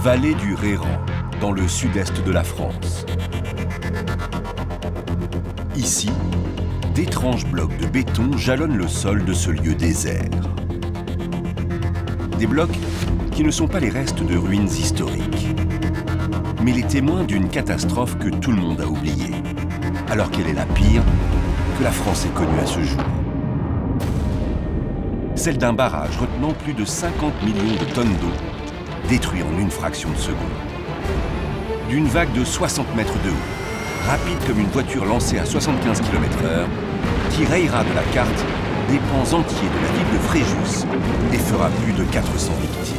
Vallée du Réran, dans le sud-est de la France. Ici, d'étranges blocs de béton jalonnent le sol de ce lieu désert. Des blocs qui ne sont pas les restes de ruines historiques, mais les témoins d'une catastrophe que tout le monde a oubliée, alors qu'elle est la pire que la France ait connue à ce jour. Celle d'un barrage retenant plus de 50 millions de tonnes d'eau, détruit en une fraction de seconde. D'une vague de 60 mètres de haut, rapide comme une voiture lancée à 75 km/h, qui rayera de la carte des pans entiers de la ville de Fréjus et fera plus de 400 victimes.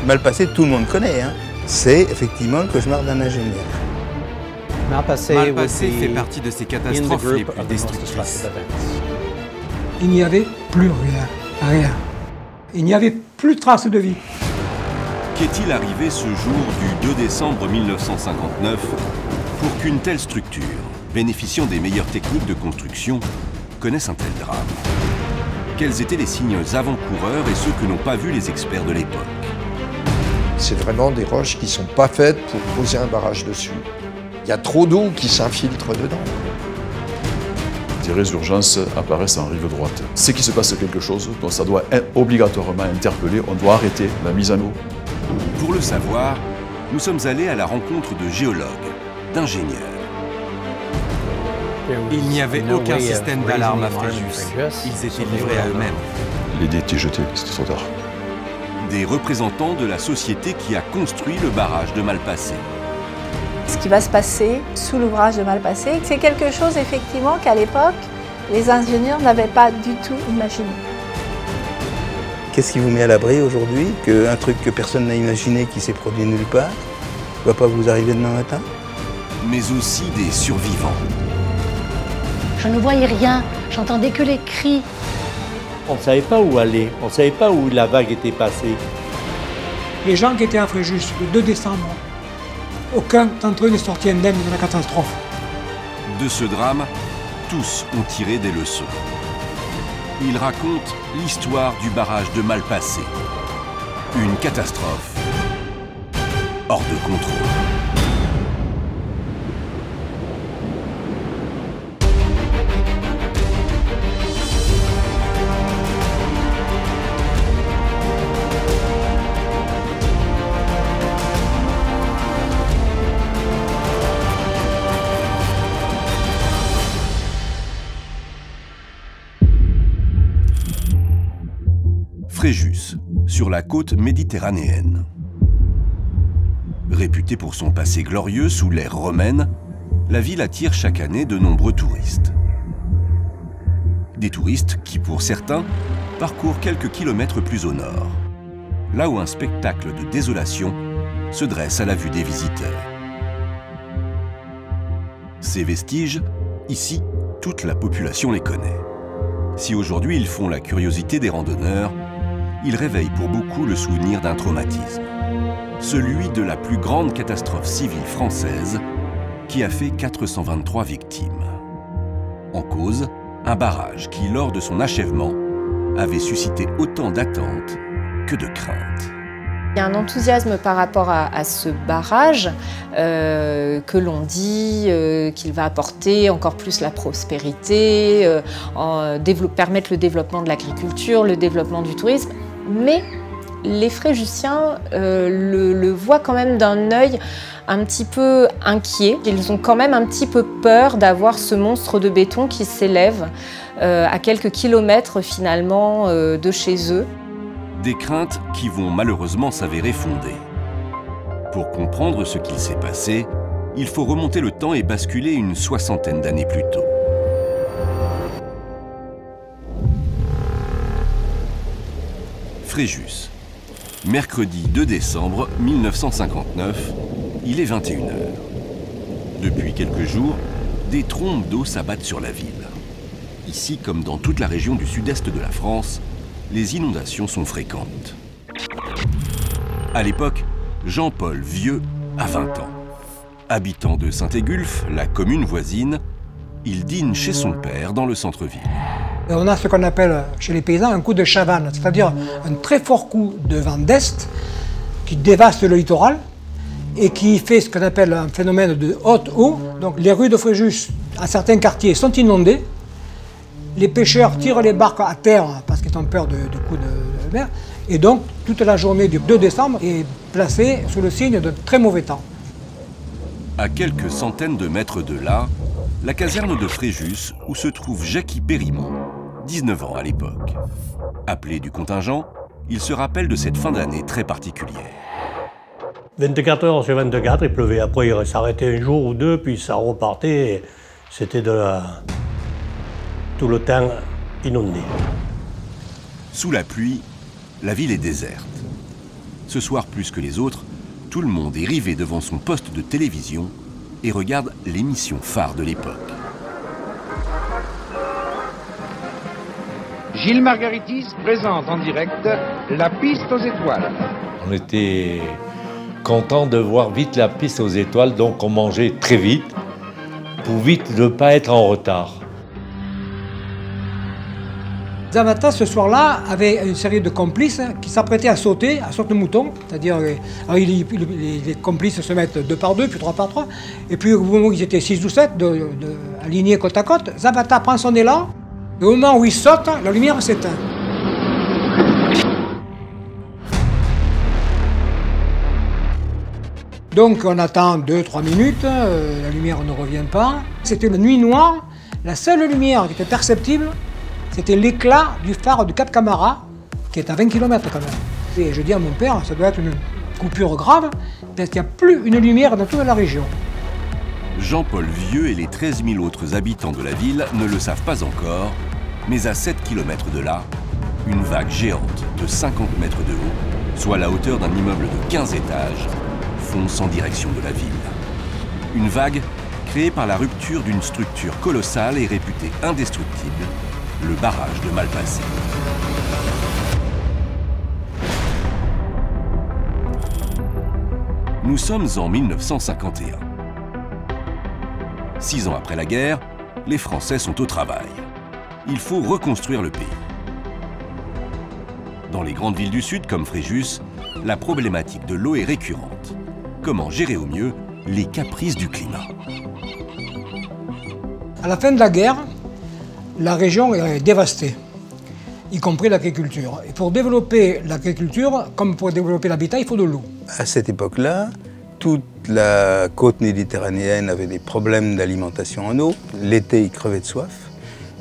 Malpasset, tout le monde connaît, hein. C'est effectivement le cauchemar d'un ingénieur. Malpasset fait partie de ces catastrophes les plus destructrices. Il n'y avait plus rien. Il n'y avait plus de traces de vie. Qu'est-il arrivé ce jour du 2 décembre 1959 pour qu'une telle structure, bénéficiant des meilleures techniques de construction, connaisse un tel drame? Quels étaient les signes avant-coureurs et ceux que n'ont pas vus les experts de l'époque? C'est vraiment des roches qui ne sont pas faites pour poser un barrage dessus. Il y a trop d'eau qui s'infiltre dedans. Des résurgences apparaissent en rive droite. C'est qu'il se passe quelque chose, donc ça doit obligatoirement interpeller, on doit arrêter la mise en eau. Pour le savoir, nous sommes allés à la rencontre de géologues, d'ingénieurs. Il n'y avait aucun système d'alarme à Fréjus. Ils étaient livrés à eux-mêmes. Les dés étaient jetés, c'était trop tard. Des représentants de la société qui a construit le barrage de Malpasset. Ce qui va se passer sous l'ouvrage de Malpasset, c'est quelque chose effectivement qu'à l'époque, les ingénieurs n'avaient pas du tout imaginé. Qu'est-ce qui vous met à l'abri aujourd'hui qu'un truc que personne n'a imaginé qui s'est produit nulle part ne va pas vous arriver demain matin? Mais aussi des survivants. Je ne voyais rien, j'entendais que les cris. On ne savait pas où aller, on ne savait pas où la vague était passée. Les gens qui étaient à Fréjus le 2 décembre, aucun d'entre eux n'est sorti indemne de la catastrophe. De ce drame, tous ont tiré des leçons. Ils racontent l'histoire du barrage de Malpasset. Une catastrophe hors de contrôle. Fréjus, sur la côte méditerranéenne. Réputée pour son passé glorieux sous l'ère romaine, la ville attire chaque année de nombreux touristes. Des touristes qui, pour certains, parcourent quelques kilomètres plus au nord, là où un spectacle de désolation se dresse à la vue des visiteurs. Ces vestiges, ici, toute la population les connaît. Si aujourd'hui ils font la curiosité des randonneurs, ils réveillent pour beaucoup le souvenir d'un traumatisme. Celui de la plus grande catastrophe civile française qui a fait 423 victimes. En cause, un barrage qui, lors de son achèvement, avait suscité autant d'attentes que de craintes. Il y a un enthousiasme par rapport à ce barrage que l'on dit qu'il va apporter encore plus la prospérité, permettre le développement de l'agriculture, le développement du tourisme. Mais les Fréjusiens le voient quand même d'un œil un petit peu inquiet. Ils ont quand même un petit peu peur d'avoir ce monstre de béton qui s'élève à quelques kilomètres finalement de chez eux. Des craintes qui vont malheureusement s'avérer fondées. Pour comprendre ce qu'il s'est passé, il faut remonter le temps et basculer une soixantaine d'années plus tôt. Fréjus. Mercredi 2 décembre 1959, il est 21 h. Depuis quelques jours, des trombes d'eau s'abattent sur la ville. Ici, comme dans toute la région du sud-est de la France, les inondations sont fréquentes. À l'époque, Jean-Paul Vieux a 20 ans. Habitant de Saint-Égulphe, la commune voisine, il dîne chez son père dans le centre-ville. Et on a ce qu'on appelle chez les paysans un coup de chavanne, c'est-à-dire un très fort coup de vent d'est qui dévaste le littoral et qui fait ce qu'on appelle un phénomène de haute eau. Donc les rues de Fréjus, à certains quartiers, sont inondées. Les pêcheurs tirent les barques à terre parce qu'ils ont peur du coup de mer. Et donc toute la journée du 2 décembre est placée sous le signe de très mauvais temps. À quelques centaines de mètres de là, la caserne de Fréjus où se trouve Jackie Périmont, 19 ans à l'époque. Appelé du contingent, il se rappelle de cette fin d'année très particulière. 24 heures sur 24, il pleuvait. Après, il s'arrêtait un jour ou deux, puis ça repartait. C'était tout le temps inondé. Sous la pluie, la ville est déserte. Ce soir, plus que les autres, tout le monde est rivé devant son poste de télévision et regarde l'émission phare de l'époque. Gilles Margaritis présente en direct La Piste aux Étoiles. On était content de voir vite la piste aux étoiles, donc on mangeait très vite pour vite ne pas être en retard. Zapata, ce soir-là, avait une série de complices qui s'apprêtaient à sauter de mouton. C'est-à-dire, les complices se mettent 2 par 2, puis 3 par 3. Et puis, au moment où ils étaient 6 ou 7, alignés côte à côte, Zapata prend son élan. Et au moment où il saute, la lumière s'éteint. Donc, on attend 2-3 minutes, la lumière ne revient pas. C'était la nuit noire. La seule lumière qui était perceptible, c'était l'éclat du phare du Cap Camara, qui est à 20 km quand même. Et je dis à mon père, ça doit être une coupure grave, parce qu'il n'y a plus une lumière dans toute la région. Jean-Paul Vieux et les 13 000 autres habitants de la ville ne le savent pas encore, mais à 7 km de là, une vague géante de 50 mètres de haut, soit la hauteur d'un immeuble de 15 étages, fonce en direction de la ville. Une vague créée par la rupture d'une structure colossale et réputée indestructible, le barrage de Malpasset. Nous sommes en 1951. 6 ans après la guerre, les Français sont au travail. Il faut reconstruire le pays. Dans les grandes villes du Sud, comme Fréjus, la problématique de l'eau est récurrente. Comment gérer au mieux les caprices du climat? À la fin de la guerre, la région est dévastée, y compris l'agriculture. Et pour développer l'agriculture, comme pour développer l'habitat, il faut de l'eau. À cette époque-là, toute la côte méditerranéenne avait des problèmes d'alimentation en eau. L'été, ils crevaient de soif.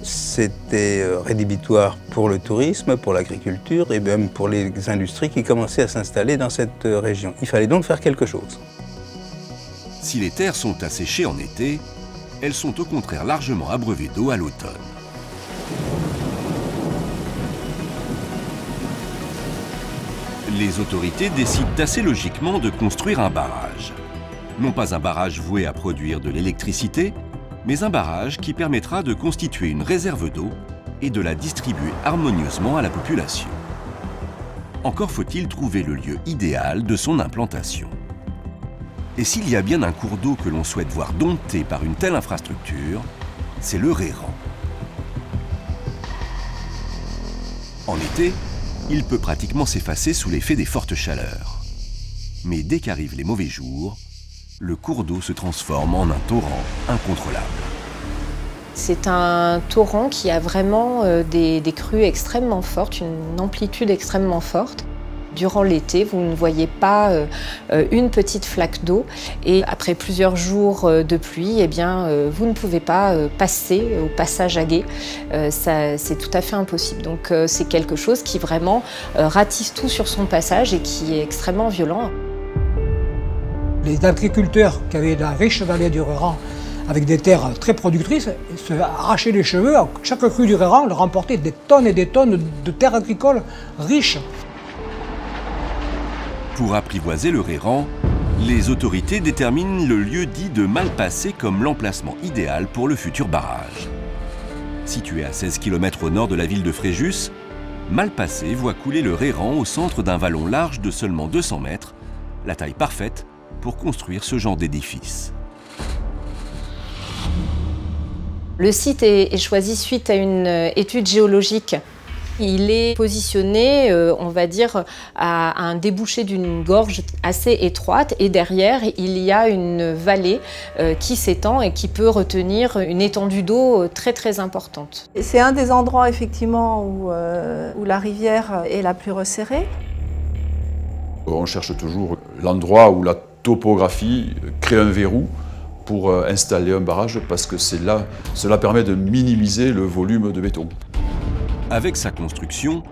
C'était rédhibitoire pour le tourisme, pour l'agriculture et même pour les industries qui commençaient à s'installer dans cette région. Il fallait donc faire quelque chose. Si les terres sont asséchées en été, elles sont au contraire largement abreuvées d'eau à l'automne. Les autorités décident assez logiquement de construire un barrage. Non pas un barrage voué à produire de l'électricité, mais un barrage qui permettra de constituer une réserve d'eau et de la distribuer harmonieusement à la population. Encore faut-il trouver le lieu idéal de son implantation. Et s'il y a bien un cours d'eau que l'on souhaite voir dompté par une telle infrastructure, c'est le Réran. En été, il peut pratiquement s'effacer sous l'effet des fortes chaleurs. Mais dès qu'arrivent les mauvais jours, le cours d'eau se transforme en un torrent incontrôlable. C'est un torrent qui a vraiment des crues extrêmement fortes, une amplitude extrêmement forte. Durant l'été, vous ne voyez pas une petite flaque d'eau et après plusieurs jours de pluie, eh bien, vous ne pouvez pas passer au passage à gué. C'est tout à fait impossible. Donc c'est quelque chose qui vraiment ratisse tout sur son passage et qui est extrêmement violent. Les agriculteurs qui avaient la riche vallée du Réran avec des terres très productrices se arrachaient les cheveux. Chaque crue du Réran leur remportait des tonnes et des tonnes de terres agricoles riches. Pour apprivoiser le Réran, les autorités déterminent le lieu dit de Malpasset comme l'emplacement idéal pour le futur barrage. Situé à 16 km au nord de la ville de Fréjus, Malpasset voit couler le Réran au centre d'un vallon large de seulement 200 mètres, la taille parfaite pour construire ce genre d'édifice. Le site est choisi suite à une étude géologique. Il est positionné, on va dire, à un débouché d'une gorge assez étroite et derrière, il y a une vallée qui s'étend et qui peut retenir une étendue d'eau très très importante. C'est un des endroits effectivement où la rivière est la plus resserrée. On cherche toujours l'endroit où la topographie crée un verrou pour installer un barrage parce que cela permet de minimiser le volume de béton. Avec sa construction,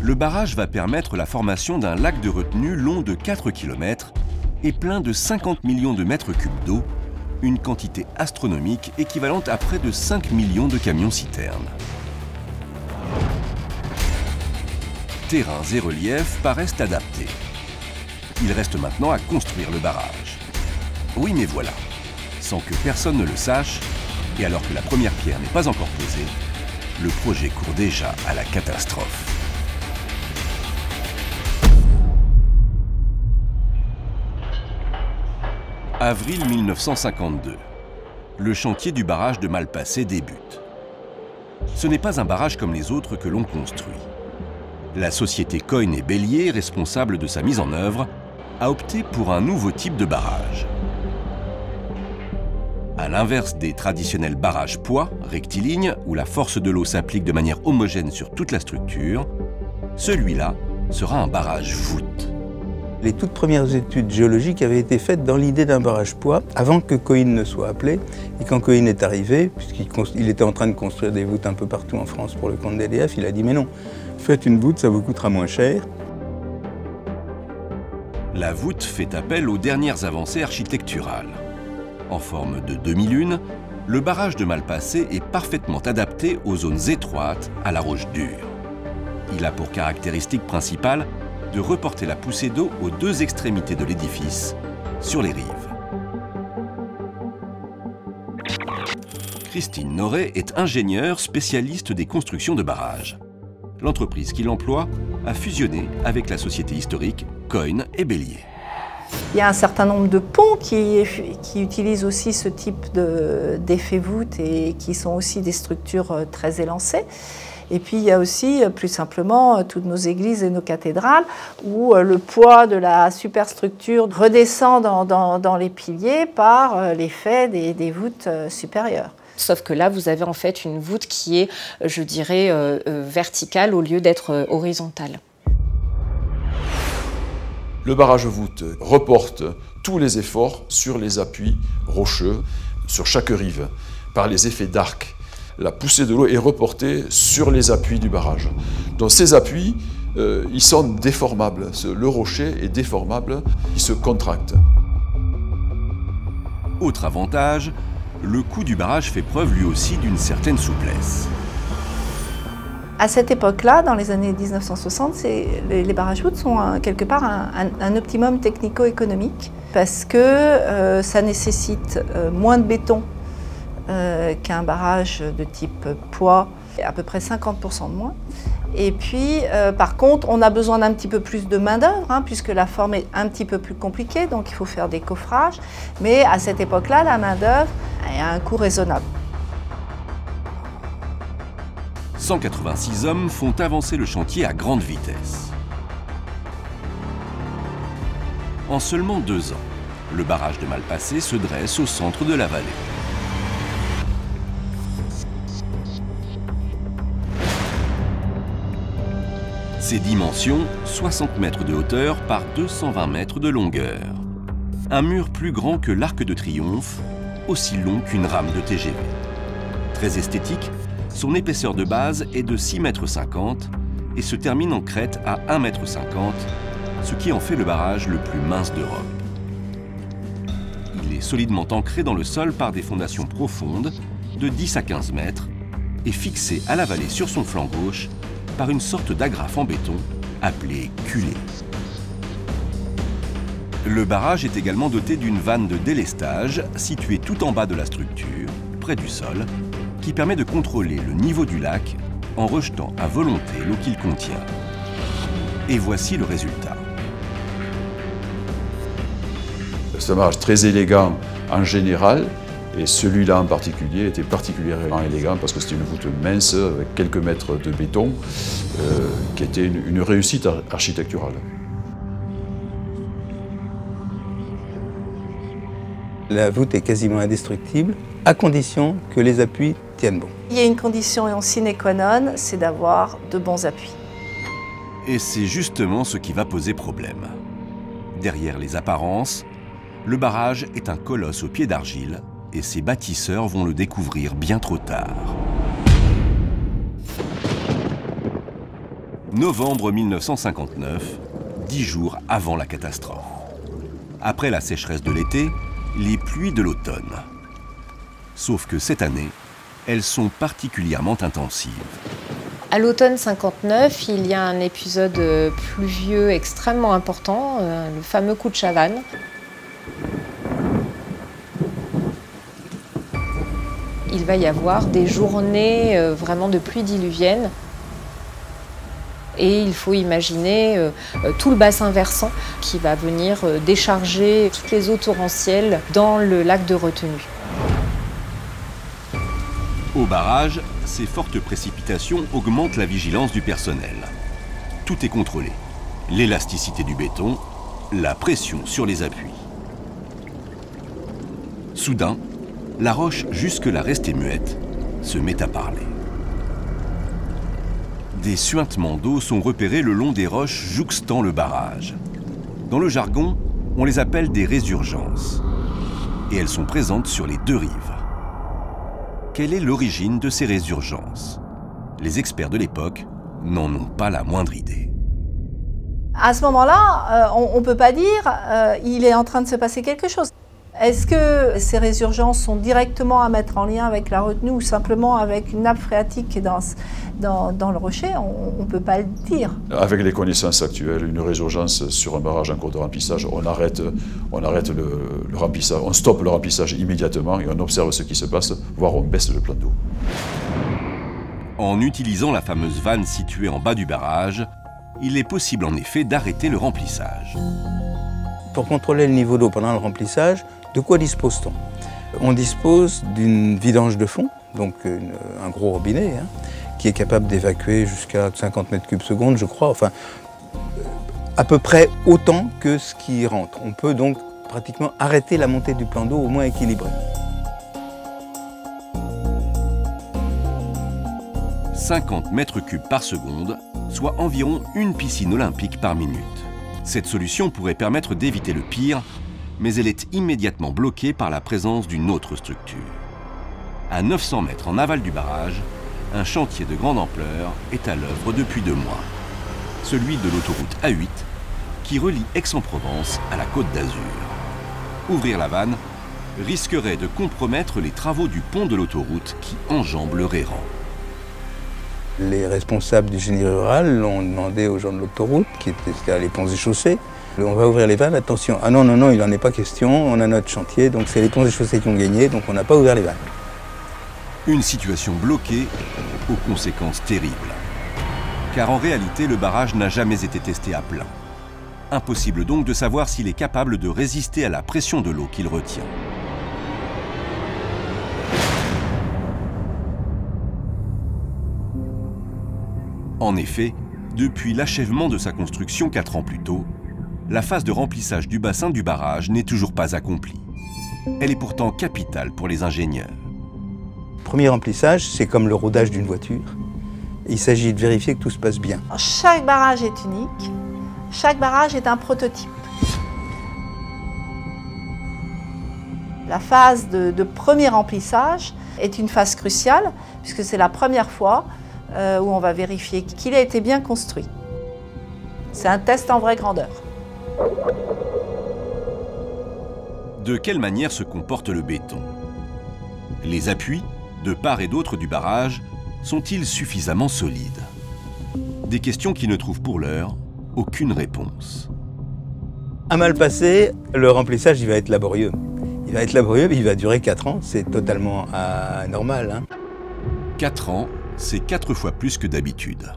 le barrage va permettre la formation d'un lac de retenue long de 4 km et plein de 50 millions de mètres cubes d'eau, une quantité astronomique équivalente à près de 5 millions de camions-citernes. Terrains et reliefs paraissent adaptés. Il reste maintenant à construire le barrage. Oui, mais voilà, sans que personne ne le sache, et alors que la première pierre n'est pas encore posée, le projet court déjà à la catastrophe. Avril 1952. Le chantier du barrage de Malpasset débute. Ce n'est pas un barrage comme les autres que l'on construit. La société Coyne et Bellier, responsable de sa mise en œuvre, a opté pour un nouveau type de barrage. À l'inverse des traditionnels barrages poids, rectilignes, où la force de l'eau s'applique de manière homogène sur toute la structure, celui-là sera un barrage voûte. Les toutes premières études géologiques avaient été faites dans l'idée d'un barrage poids, avant que Coyne ne soit appelé. Et quand Coyne est arrivé, puisqu'il était en train de construire des voûtes un peu partout en France pour le compte d'EDF, il a dit « mais non, faites une voûte, ça vous coûtera moins cher ». La voûte fait appel aux dernières avancées architecturales. En forme de demi-lune, le barrage de Malpasset est parfaitement adapté aux zones étroites à la roche dure. Il a pour caractéristique principale de reporter la poussée d'eau aux deux extrémités de l'édifice, sur les rives. Christine Noré est ingénieure spécialiste des constructions de barrages. L'entreprise qui l'emploie a fusionné avec la société historique Coyne et Bellier. Il y a un certain nombre de ponts qui utilisent aussi ce type d'effet voûte et qui sont aussi des structures très élancées. Et puis il y a aussi, plus simplement, toutes nos églises et nos cathédrales où le poids de la superstructure redescend dans les piliers par l'effet des voûtes supérieures. Sauf que là, vous avez en fait une voûte qui est, je dirais, verticale au lieu d'être horizontale. Le barrage voûte reporte tous les efforts sur les appuis rocheux, sur chaque rive, par les effets d'arc. La poussée de l'eau est reportée sur les appuis du barrage. Donc ces appuis, ils sont déformables. Le rocher est déformable, il se contracte. Autre avantage, le coût du barrage fait preuve lui aussi d'une certaine souplesse. À cette époque-là, dans les années 1960, les barrages voûtes sont quelque part un optimum technico-économique parce que ça nécessite moins de béton qu'un barrage de type poids, à peu près 50% de moins. Et puis, par contre, on a besoin d'un petit peu plus de main-d'œuvre, puisque la forme est un petit peu plus compliquée, donc il faut faire des coffrages. Mais à cette époque-là, la main-d'œuvre a un coût raisonnable. 186 hommes font avancer le chantier à grande vitesse. En seulement 2 ans, le barrage de Malpasset se dresse au centre de la vallée. Ses dimensions, 60 mètres de hauteur par 220 mètres de longueur. Un mur plus grand que l'Arc de Triomphe, aussi long qu'une rame de TGV. Très esthétique, son épaisseur de base est de 6,50 m et se termine en crête à 1,50 m, ce qui en fait le barrage le plus mince d'Europe. Il est solidement ancré dans le sol par des fondations profondes de 10 à 15 mètres et fixé à la vallée sur son flanc gauche par une sorte d'agrafe en béton appelée culée. Le barrage est également doté d'une vanne de délestage située tout en bas de la structure, près du sol, qui permet de contrôler le niveau du lac en rejetant à volonté l'eau qu'il contient. Et voici le résultat. C'est un barrage très élégant en général Et celui-là en particulier était particulièrement élégant parce que c'était une voûte mince avec quelques mètres de béton qui était une réussite architecturale. La voûte est quasiment indestructible, à condition que les appuis tiennent bon. Il y a une condition sine qua non, c'est d'avoir de bons appuis. Et c'est justement ce qui va poser problème. Derrière les apparences, le barrage est un colosse aux pieds d'argile et ses bâtisseurs vont le découvrir bien trop tard. Novembre 1959, 10 jours avant la catastrophe. Après la sécheresse de l'été, les pluies de l'automne. Sauf que cette année, elles sont particulièrement intensives. À l'automne 59, il y a un épisode pluvieux extrêmement important, le fameux coup de Chavannes. Il va y avoir des journées vraiment de pluie diluvienne. Et il faut imaginer tout le bassin versant qui va venir décharger toutes les eaux torrentielles dans le lac de retenue. Au barrage, ces fortes précipitations augmentent la vigilance du personnel. Tout est contrôlé. L'élasticité du béton, la pression sur les appuis. Soudain, la roche, jusque-là restée muette, se met à parler. Des suintements d'eau sont repérés le long des roches jouxtant le barrage. Dans le jargon, on les appelle des résurgences. Et elles sont présentes sur les deux rives. Quelle est l'origine de ces résurgences? Les experts de l'époque n'en ont pas la moindre idée. À ce moment-là, on ne peut pas dire il est en train de se passer quelque chose. Est-ce que ces résurgences sont directement à mettre en lien avec la retenue ou simplement avec une nappe phréatique qui est dans le rocher? On ne peut pas le dire. Avec les connaissances actuelles, une résurgence sur un barrage en cours de remplissage, on arrête le remplissage, on stoppe le remplissage immédiatement et on observe ce qui se passe, voire on baisse le plan d'eau. En utilisant la fameuse vanne située en bas du barrage, il est possible en effet d'arrêter le remplissage. Pour contrôler le niveau d'eau pendant le remplissage, de quoi dispose-t-on? On dispose d'une vidange de fond, donc un gros robinet, qui est capable d'évacuer jusqu'à 50 mètres cubes seconde, je crois, enfin, à peu près autant que ce qui rentre. On peut donc pratiquement arrêter la montée du plan d'eau au moins équilibré. 50 mètres cubes par seconde, soit environ une piscine olympique par minute. Cette solution pourrait permettre d'éviter le pire, mais elle est immédiatement bloquée par la présence d'une autre structure. À 900 mètres en aval du barrage, un chantier de grande ampleur est à l'œuvre depuis 2 mois. Celui de l'autoroute A8, qui relie Aix-en-Provence à la Côte d'Azur. Ouvrir la vanne risquerait de compromettre les travaux du pont de l'autoroute qui enjambe le Réran. Les responsables du génie rural l'ont demandé aux gens de l'autoroute, qui étaient les ponts et chaussées. On va ouvrir les vannes, attention. Ah non, non, non, il n'en est pas question, on a notre chantier, donc c'est les ponts et chaussées qui ont gagné, donc on n'a pas ouvert les vannes. Une situation bloquée aux conséquences terribles. Car en réalité, le barrage n'a jamais été testé à plein. Impossible donc de savoir s'il est capable de résister à la pression de l'eau qu'il retient. En effet, depuis l'achèvement de sa construction 4 ans plus tôt, la phase de remplissage du bassin du barrage n'est toujours pas accomplie. Elle est pourtant capitale pour les ingénieurs. Le premier remplissage, c'est comme le rodage d'une voiture. Il s'agit de vérifier que tout se passe bien. Chaque barrage est unique, chaque barrage est un prototype. La phase de premier remplissage est une phase cruciale, puisque c'est la première fois où on va vérifier qu'il a été bien construit. C'est un test en vraie grandeur. De quelle manière se comporte le béton? Les appuis, de part et d'autre du barrage, sont-ils suffisamment solides? Des questions qui ne trouvent pour l'heure aucune réponse. À mal passé, le remplissage il va être laborieux. Il va être laborieux, mais il va durer 4 ans. C'est totalement anormal. 4 ans, c'est 4 fois plus que d'habitude.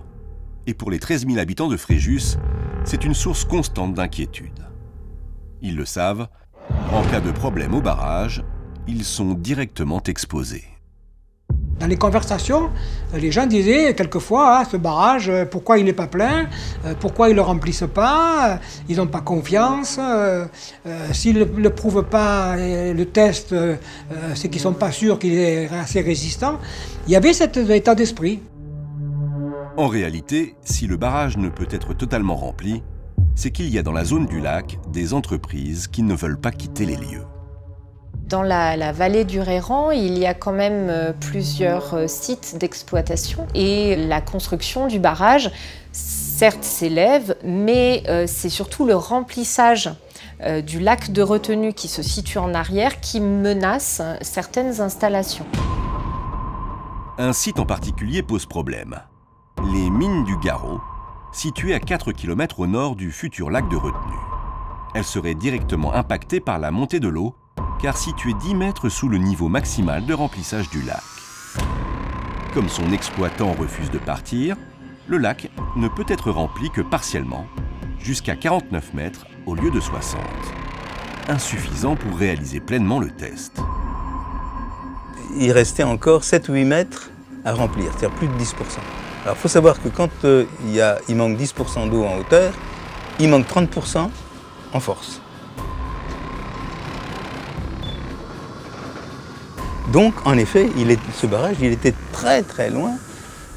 Et pour les 13 000 habitants de Fréjus, c'est une source constante d'inquiétude. Ils le savent, en cas de problème au barrage, ils sont directement exposés. Dans les conversations, les gens disaient quelquefois, ce barrage, pourquoi il n'est pas plein, pourquoi ils ne le remplissent pas, ils n'ont pas confiance, s'ils ne le prouvent pas, le test, c'est qu'ils ne sont pas sûrs qu'il est assez résistant. Il y avait cet état d'esprit. En réalité, si le barrage ne peut être totalement rempli, c'est qu'il y a dans la zone du lac des entreprises qui ne veulent pas quitter les lieux. Dans la vallée du Reyran, il y a quand même plusieurs sites d'exploitation et la construction du barrage, certes, s'élève, mais c'est surtout le remplissage du lac de retenue qui se situe en arrière qui menace certaines installations. Un site en particulier pose problème. Les mines du Garot, situées à 4 km au nord du futur lac de retenue. Elles seraient directement impactées par la montée de l'eau, car situé 10 mètres sous le niveau maximal de remplissage du lac. Comme son exploitant refuse de partir, le lac ne peut être rempli que partiellement, jusqu'à 49 mètres au lieu de 60. Insuffisant pour réaliser pleinement le test. Il restait encore 7 ou 8 mètres à remplir, c'est-à-dire plus de 10%. Alors il faut savoir que quand il manque 10% d'eau en hauteur, il manque 30% en force. Donc, en effet, ce barrage, il était très très loin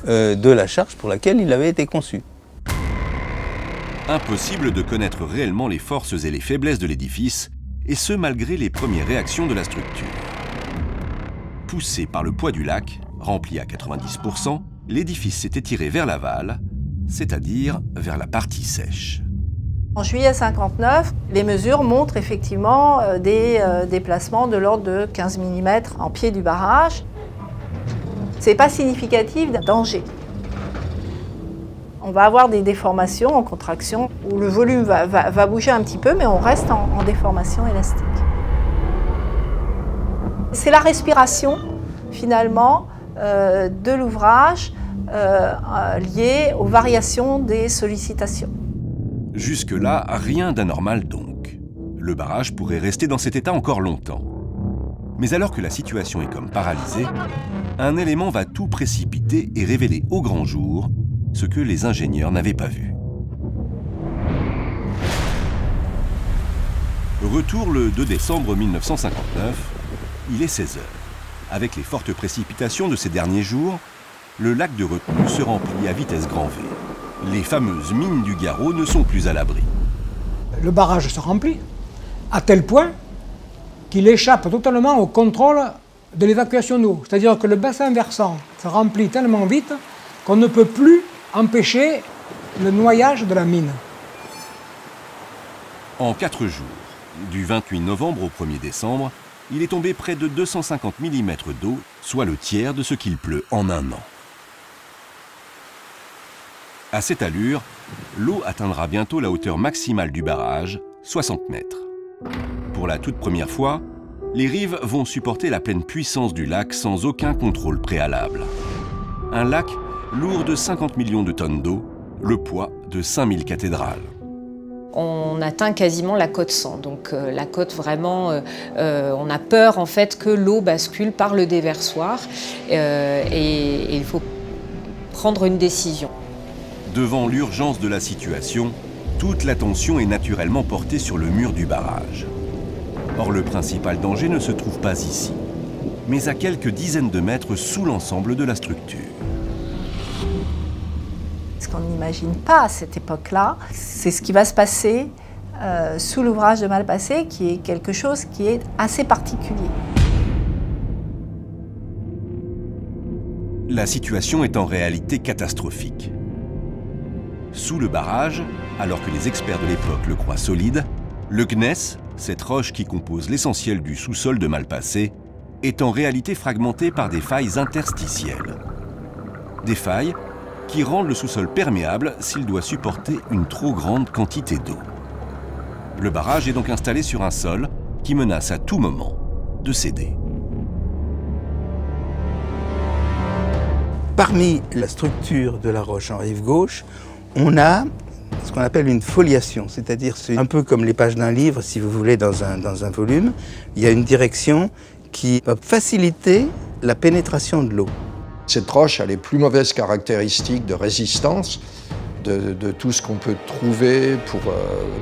de la charge pour laquelle il avait été conçu. Impossible de connaître réellement les forces et les faiblesses de l'édifice, et ce malgré les premières réactions de la structure. Poussé par le poids du lac, rempli à 90%, l'édifice s'est étiré vers l'aval, c'est-à-dire vers la partie sèche. En juillet 1959, les mesures montrent effectivement des déplacements de l'ordre de 15 mm en pied du barrage. Ce n'est pas significatif d'un danger. On va avoir des déformations en contraction où le volume va bouger un petit peu, mais on reste en déformation élastique. C'est la respiration, finalement, de l'ouvrage liée aux variations des sollicitations. Jusque-là, rien d'anormal donc. Le barrage pourrait rester dans cet état encore longtemps. Mais alors que la situation est comme paralysée, un élément va tout précipiter et révéler au grand jour ce que les ingénieurs n'avaient pas vu. Retour le 2 décembre 1959, il est 16 h. Avec les fortes précipitations de ces derniers jours, le lac de retenue se remplit à vitesse grand V. Les fameuses mines du Garot ne sont plus à l'abri. Le barrage se remplit, à tel point qu'il échappe totalement au contrôle de l'évacuation d'eau. C'est-à-dire que le bassin versant se remplit tellement vite qu'on ne peut plus empêcher le noyage de la mine. En 4 jours, du 28 novembre au 1er décembre, il est tombé près de 250 mm d'eau, soit le tiers de ce qu'il pleut en un an. À cette allure, l'eau atteindra bientôt la hauteur maximale du barrage, 60 mètres. Pour la toute première fois, les rives vont supporter la pleine puissance du lac sans aucun contrôle préalable. Un lac lourd de 50 millions de tonnes d'eau, le poids de 5000 cathédrales. On atteint quasiment la cote 100, donc la cote vraiment, on a peur en fait que l'eau bascule par le déversoir et il faut prendre une décision. Devant l'urgence de la situation, toute l'attention est naturellement portée sur le mur du barrage. Or, le principal danger ne se trouve pas ici, mais à quelques dizaines de mètres sous l'ensemble de la structure. Ce qu'on n'imagine pas à cette époque-là, c'est ce qui va se passer sous l'ouvrage de Malpasset, qui est quelque chose qui est assez particulier. La situation est en réalité catastrophique. Sous le barrage, alors que les experts de l'époque le croient solide, le gneiss, cette roche qui compose l'essentiel du sous-sol de Malpasset, est en réalité fragmenté par des failles interstitielles. Des failles qui rendent le sous-sol perméable s'il doit supporter une trop grande quantité d'eau. Le barrage est donc installé sur un sol qui menace à tout moment de céder. Parmi la structure de la roche en rive gauche, on a ce qu'on appelle une foliation, c'est-à-dire c'est un peu comme les pages d'un livre, si vous voulez, dans un volume. Il y a une direction qui va faciliter la pénétration de l'eau. Cette roche a les plus mauvaises caractéristiques de résistance de tout ce qu'on peut trouver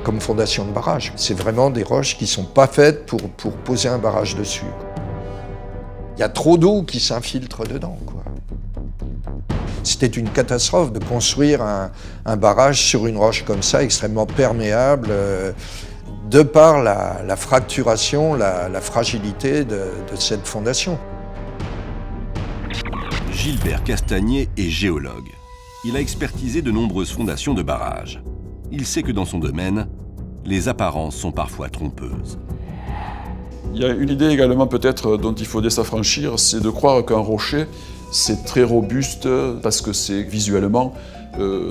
comme fondation de barrage. C'est vraiment des roches qui ne sont pas faites pour poser un barrage dessus. Il y a trop d'eau qui s'infiltre dedans, quoi. C'était une catastrophe de construire un barrage sur une roche comme ça, extrêmement perméable, de par la fracturation, la fragilité de cette fondation. Gilbert Castagnier est géologue. Il a expertisé de nombreuses fondations de barrages. Il sait que dans son domaine, les apparences sont parfois trompeuses. Il y a une idée également peut-être dont il faut s'affranchir, c'est de croire qu'un rocher, c'est très robuste parce que c'est visuellement,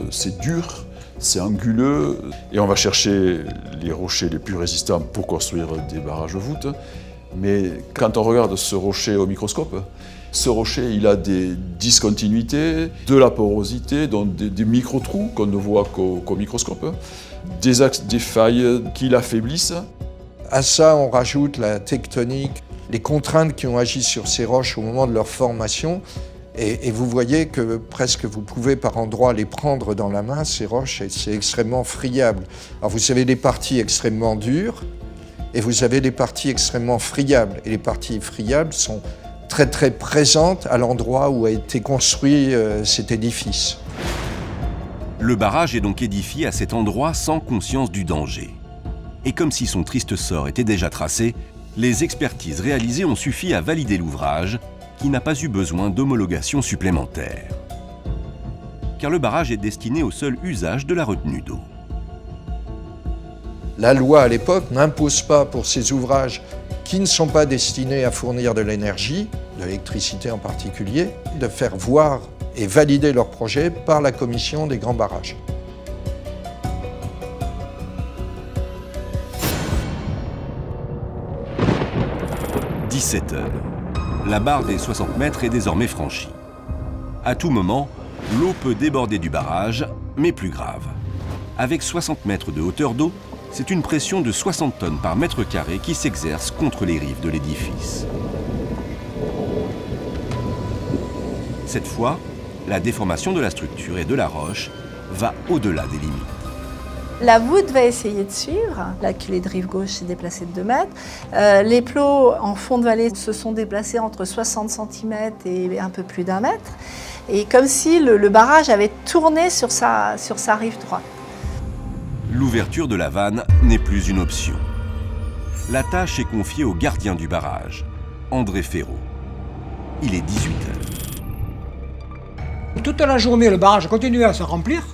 c'est dur, c'est anguleux. Et on va chercher les rochers les plus résistants pour construire des barrages voûtes. Mais quand on regarde ce rocher au microscope, ce rocher, il a des discontinuités, de la porosité, donc des micro-trous qu'on ne voit qu'au microscope, des axes, des failles qui l'affaiblissent. À ça, on rajoute la tectonique, les contraintes qui ont agi sur ces roches au moment de leur formation. Et vous voyez que presque vous pouvez par endroits les prendre dans la main, ces roches, et c'est extrêmement friable. Alors vous avez des parties extrêmement dures et vous avez des parties extrêmement friables. Et les parties friables sont très très présentes à l'endroit où a été construit cet édifice. Le barrage est donc édifié à cet endroit sans conscience du danger. Et comme si son triste sort était déjà tracé, les expertises réalisées ont suffi à valider l'ouvrage, qui n'a pas eu besoin d'homologation supplémentaire. Car le barrage est destiné au seul usage de la retenue d'eau. La loi à l'époque n'impose pas pour ces ouvrages qui ne sont pas destinés à fournir de l'énergie, de l'électricité en particulier, de faire voir et valider leur projet par la commission des grands barrages. « 17 heures. La barre des 60 mètres est désormais franchie. À tout moment, l'eau peut déborder du barrage, mais plus grave. Avec 60 mètres de hauteur d'eau, c'est une pression de 60 tonnes par mètre carré qui s'exerce contre les rives de l'édifice. Cette fois, la déformation de la structure et de la roche va au-delà des limites. La voûte va essayer de suivre, la culée de rive gauche s'est déplacée de 2 mètres, les plots en fond de vallée se sont déplacés entre 60 cm et un peu plus d'1 mètre, et comme si le barrage avait tourné sur sa rive droite. L'ouverture de la vanne n'est plus une option. La tâche est confiée au gardien du barrage, André Ferraud. Il est 18 heures. Toute la journée, le barrage continue à se remplir.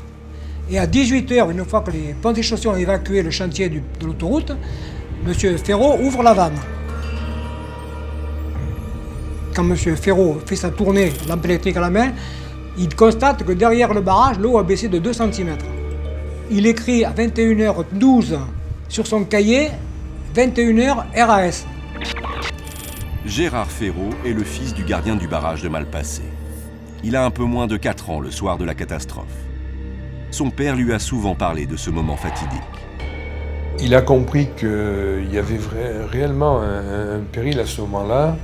Et à 18 h, une fois que les ponts et chaussées ont évacué le chantier de l'autoroute, M. Ferraud ouvre la vanne. Quand M. Ferraud fait sa tournée, lampe électrique à la main, il constate que derrière le barrage, l'eau a baissé de 2 cm. Il écrit à 21h12 sur son cahier, 21h RAS. Gérard Ferraud est le fils du gardien du barrage de Malpasset. Il a un peu moins de 4 ans le soir de la catastrophe. Son père lui a souvent parlé de ce moment fatidique. Il a compris qu'il y avait réellement un péril à ce moment-là.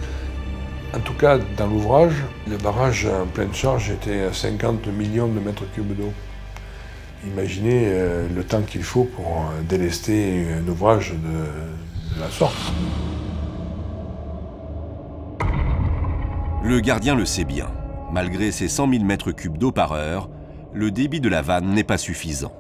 En tout cas, dans l'ouvrage, le barrage en pleine charge était à 50 millions de mètres cubes d'eau. Imaginez le temps qu'il faut pour délester un ouvrage de la sorte. Le gardien le sait bien. Malgré ses 100 000 mètres cubes d'eau par heure, le débit de la vanne n'est pas suffisant.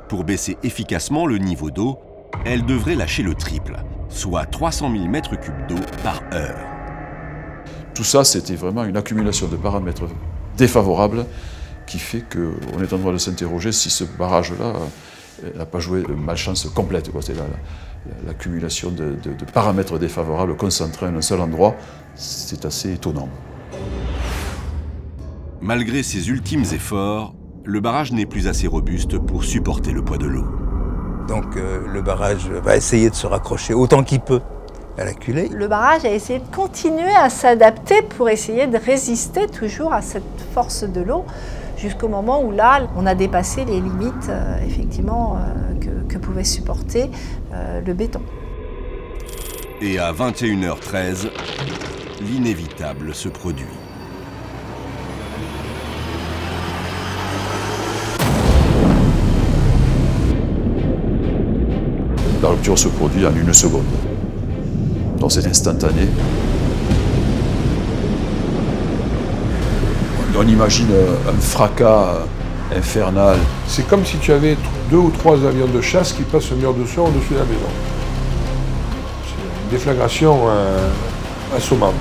Pour baisser efficacement le niveau d'eau, elle devrait lâcher le triple, soit 300 000 mètres cubes d'eau par heure. Tout ça, c'était vraiment une accumulation de paramètres défavorables qui fait qu'on est en droit de s'interroger si ce barrage-là n'a pas joué de malchance complète. C'est l'accumulation de paramètres défavorables concentrés en un seul endroit, c'est assez étonnant. Malgré ses ultimes efforts, le barrage n'est plus assez robuste pour supporter le poids de l'eau. Donc le barrage va essayer de se raccrocher autant qu'il peut à la culée. Le barrage a essayé de continuer à s'adapter pour essayer de résister toujours à cette force de l'eau, jusqu'au moment où là, on a dépassé les limites effectivement que pouvait supporter le béton. Et à 21h13, l'inévitable se produit. La rupture se produit en 1 seconde. Donc c'est instantané. On imagine un fracas infernal. C'est comme si tu avais 2 ou 3 avions de chasse qui passent au mur de soir au-dessus de la maison. C'est une déflagration assommante.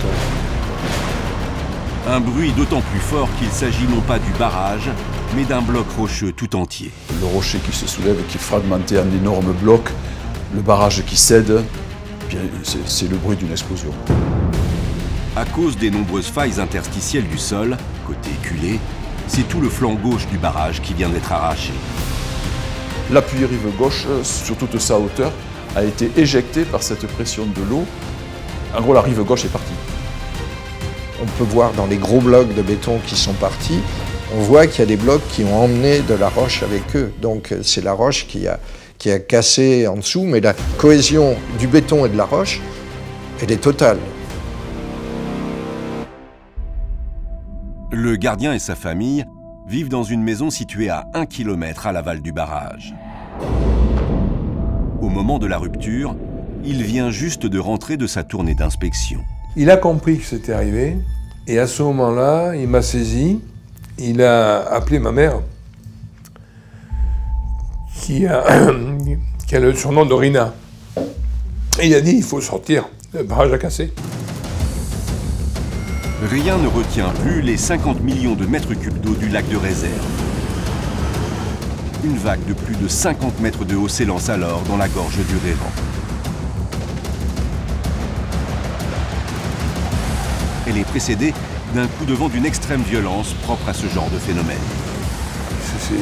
Un bruit d'autant plus fort qu'il s'agit non pas du barrage, mais d'un bloc rocheux tout entier. Le rocher qui se soulève, qui est fragmenté en énormes blocs, le barrage qui cède, c'est le bruit d'une explosion. À cause des nombreuses failles interstitielles du sol, côté éculé, c'est tout le flanc gauche du barrage qui vient d'être arraché. L'appui rive gauche, sur toute sa hauteur, a été éjecté par cette pression de l'eau. En gros, la rive gauche est partie. On peut voir dans les gros blocs de béton qui sont partis, on voit qu'il y a des blocs qui ont emmené de la roche avec eux. Donc c'est la roche qui a cassé en dessous, mais la cohésion du béton et de la roche, elle est totale. Le gardien et sa famille vivent dans une maison située à 1 km à l'aval du barrage. Au moment de la rupture, il vient juste de rentrer de sa tournée d'inspection. Il a compris que c'était arrivé, et à ce moment-là, il m'a saisi, il a appelé ma mère, qui a le surnom de Rina. Et il a dit, il faut sortir, le barrage a cassé. Rien ne retient plus les 50 millions de mètres cubes d'eau du lac de réserve. Une vague de plus de 50 mètres de haut s'élance alors dans la gorge du Réran. Elle est précédée d'un coup de vent d'une extrême violence propre à ce genre de phénomène.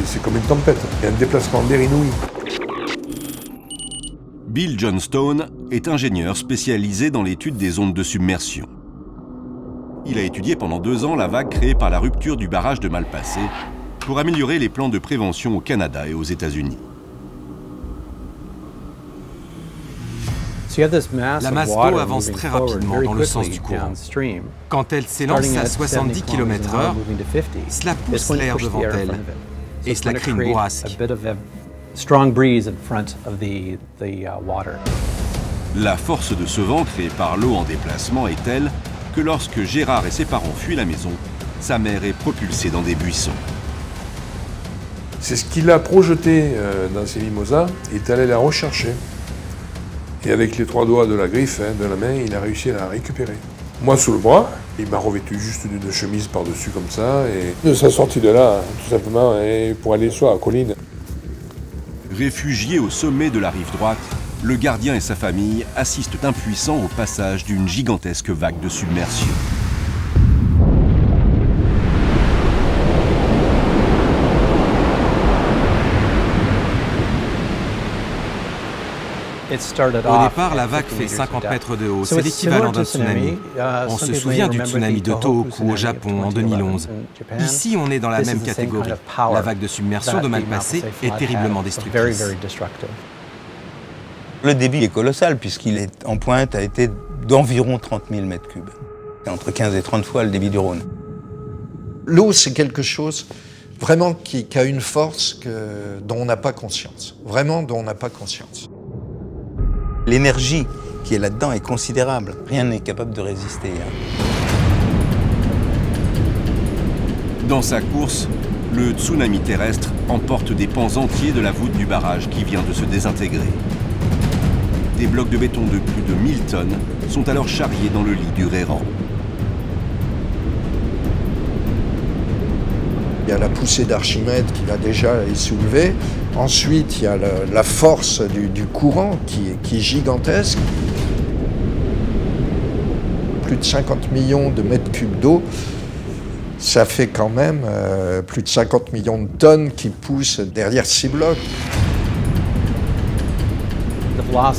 C'est comme une tempête, il y a un déplacement d'air inouï. Bill Johnstone est ingénieur spécialisé dans l'étude des ondes de submersion. Il a étudié pendant 2 ans la vague créée par la rupture du barrage de Malpasset pour améliorer les plans de prévention au Canada et aux États-Unis. La masse d'eau avance très rapidement dans le sens du courant. Quand elle s'élance à 70 km/h, cela pousse l'air devant elle et cela crée une bourrasque. La force de ce vent créé par l'eau en déplacement est telle que lorsque Gérard et ses parents fuient la maison, sa mère est propulsée dans des buissons. C'est ce qu'il a projeté dans ses mimosas, il est allé la rechercher. Et avec les 3 doigts de la griffe, de la main, il a réussi à la récupérer. Moi sous le bras, il m'a revêtu juste d'une chemise par-dessus comme ça, et de sa sortie de là, tout simplement, pour aller soit à Colline. Réfugié au sommet de la rive droite, le gardien et sa famille assistent impuissants au passage d'une gigantesque vague de submersion. Au départ, la vague fait 50 mètres de haut. C'est l'équivalent d'un tsunami. On se souvient du tsunami de Tohoku au Japon en 2011. Ici, on est dans la même catégorie. La vague de submersion de Malpasset est terriblement destructrice. Le débit est colossal puisqu'il est en pointe a été d'environ 30 000 mètres cubes. C'est entre 15 et 30 fois le débit du Rhône. L'eau, c'est quelque chose vraiment qui a une force dont on n'a pas conscience. Vraiment dont on n'a pas conscience. L'énergie qui est là-dedans est considérable. Rien n'est capable de résister. Dans sa course, le tsunami terrestre emporte des pans entiers de la voûte du barrage qui vient de se désintégrer. Des blocs de béton de plus de 1000 tonnes sont alors charriés dans le lit du Réran. Il y a la poussée d'Archimède qui l'a déjà soulevé. Ensuite, il y a la force du courant qui est gigantesque. Plus de 50 millions de mètres cubes d'eau, ça fait quand même plus de 50 millions de tonnes qui poussent derrière ces blocs. La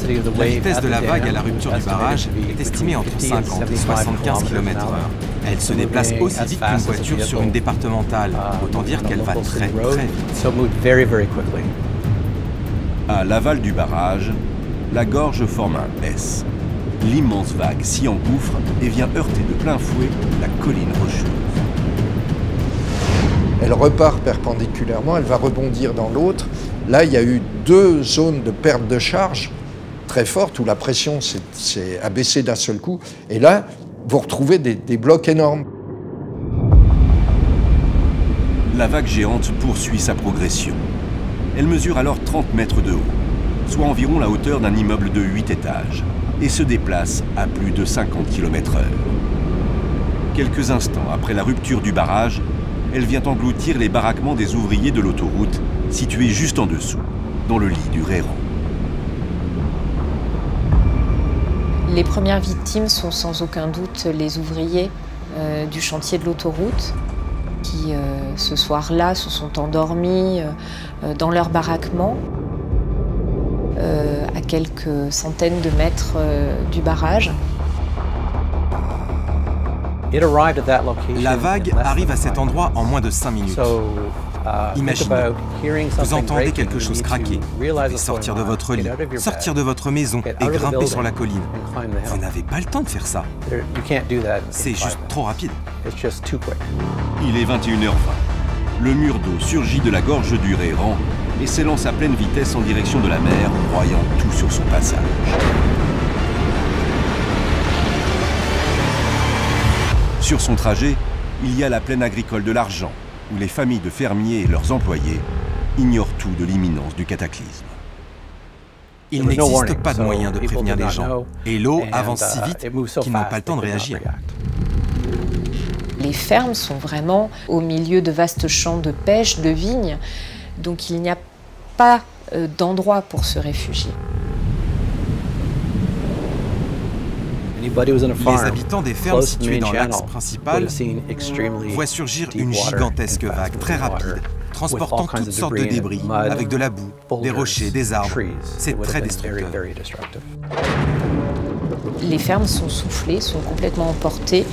vitesse de la vague à la rupture du barrage est estimée entre 50 et 75 km/h. Elle se déplace aussi vite qu'une voiture sur une départementale. Autant dire qu'elle va très vite. À l'aval du barrage, la gorge forme un S. l'immense vague s'y engouffre et vient heurter de plein fouet la colline rocheuse. Elle repart perpendiculairement, elle va rebondir dans l'autre. Là, il y a eu 2 zones de perte de charge très fortes où la pression s'est abaissée d'un seul coup. Et là, vous retrouvez des blocs énormes. La vague géante poursuit sa progression. Elle mesure alors 30 mètres de haut, soit environ la hauteur d'un immeuble de 8 étages, et se déplace à plus de 50 km/h. Quelques instants après la rupture du barrage, elle vient engloutir les baraquements des ouvriers de l'autoroute, situés juste en dessous, dans le lit du Reyran. Les premières victimes sont sans aucun doute les ouvriers du chantier de l'autoroute qui, ce soir-là, se sont endormis dans leur baraquement à quelques centaines de mètres du barrage. La vague arrive à cet endroit en moins de 5 minutes. Imaginez, vous entendez quelque chose craquer, et sortir de votre lit, sortir de votre maison et grimper sur la colline. Vous n'avez pas le temps de faire ça. C'est juste trop rapide. Il est 21h20. Le mur d'eau surgit de la gorge du Reyran et s'élance à pleine vitesse en direction de la mer, broyant tout sur son passage. Sur son trajet, il y a la plaine agricole de l'Argent, où les familles de fermiers et leurs employés ignorent tout de l'imminence du cataclysme. Il n'existe pas de moyen de prévenir les gens, et l'eau avance si vite qu'ils n'ont pas le temps de réagir. Les fermes sont vraiment au milieu de vastes champs de pêche, de vignes, donc il n'y a pas d'endroit pour se réfugier. Les habitants des fermes situées dans l'axe principal voient surgir une gigantesque vague très rapide, transportant toutes sortes de débris, avec de la boue, des rochers, des arbres. C'est très destructeur. Les fermes sont soufflées, sont complètement emportées.